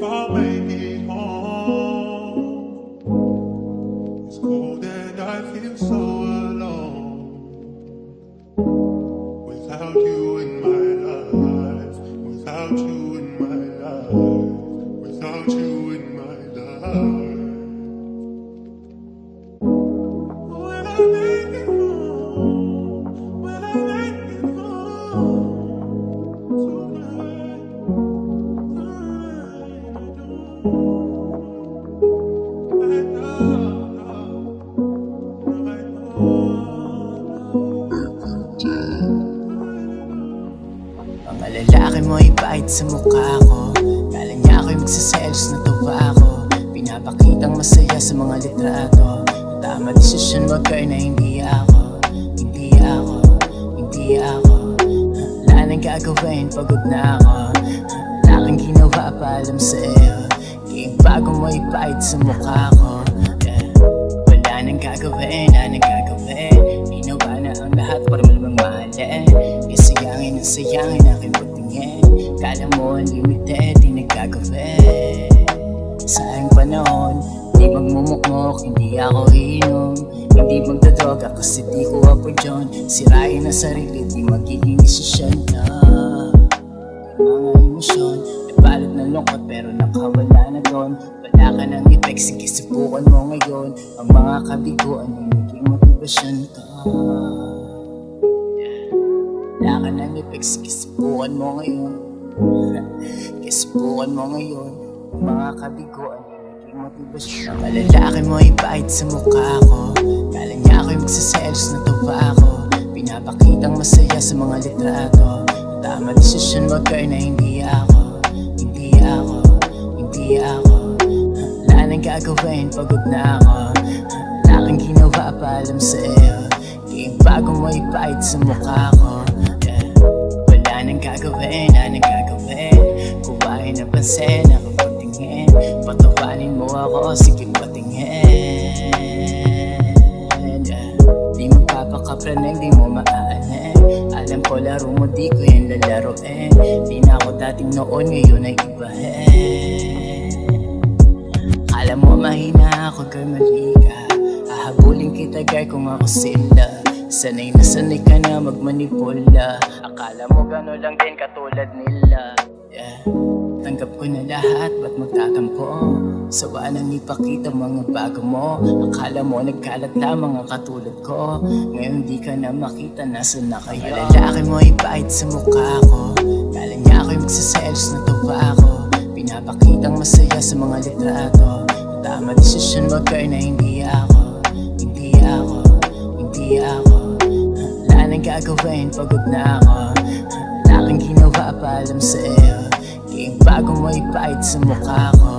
I'll make it home. It's cold and I feel so alone without you in my life, without you in my life, without you in my life. Will I make it home? Will I make it home tonight? Mga lalaki mo ipahid sa mukha ko. Kala niya ako'y magsiselos na tawa ko. Pinapakitang masaya sa mga litrato. Tama desisyon wag na hindi ako. Hindi ako, hindi ako. Wala nang gagawin, pagod na ako. Wala kang ginawa, paalam sa'yo. Kaya bago mo ipahid sa mukha ko, wala nang gagawin, wala nang gagawin. Ginawa na ang lahat para malamang mahalin. Sayangin ang sayangin aking pagtingin. Kala mo unlimited, di nagkagawin. Sayang panahon, di magmumukmok, hindi ako iinom. Hindi magdadroga kasi di ko apo dyan. Sirain ang sarili, di magiging desisyon na. Mga emosyon, nabalot ng lungkot pero nakawala na doon. Wala ka ng effect, sige subukan mo ngayon. Ang mga kabiguan ay naging motivasyon ka. Wala ka ng effect, sige subukan mo ngayon. Sige subukan mo ngayon. Ang mga kabiguan ay naging motivasyon. Ang lalaki mo ipahid sa mukha ko. Kala niya ako'y magsiselos na tawa ko. Pinapakitang masaya sa mga litrato. Tama desisyon wag na hindi ako. Hindi ako, hindi ako. Wala nang gagawin, pagod na ako. Wala kang ginawa, paalam sa'yo. Kaya bago mo ipahid sa mukha ko, wala nang gagawin, wala nang gagawin. Kuhain ang pansin, ako patingin. Patawanin mo ako, sige patingin. Di magpapakapraneng, di mo maaanin. Alam ko laro mo, di ko yan lalaroin. Di na ako dating noon, ngayon ay ibahin. Kala mo mahina ako, girl, mali ka. Hahabulin kita, girl, kung ako sila. Sanay na sanay ka na magmanipula. Akala mo gano'n lang din katulad nila. Tanggap ko na lahat, ba't magtatampo? Sawa nang ipakita mga bago mo. Akala mo nagkalat lamang ang katulad ko. Ngayon di ka na makita, nasan na kayo? Ang lalaki mo ipahid sa mukha ko. Kala niya ako'y magsiselos na tawa ko. Pinapakitang masaya sa mga litrato. Tama desisyon wag na hindi ako. Hindi ako, hindi ako. Wala nang gagawin, pagod na ako. Wala kang ginawa, paalam sa'yo. Kaya bago mo ipahid sa mukha ko,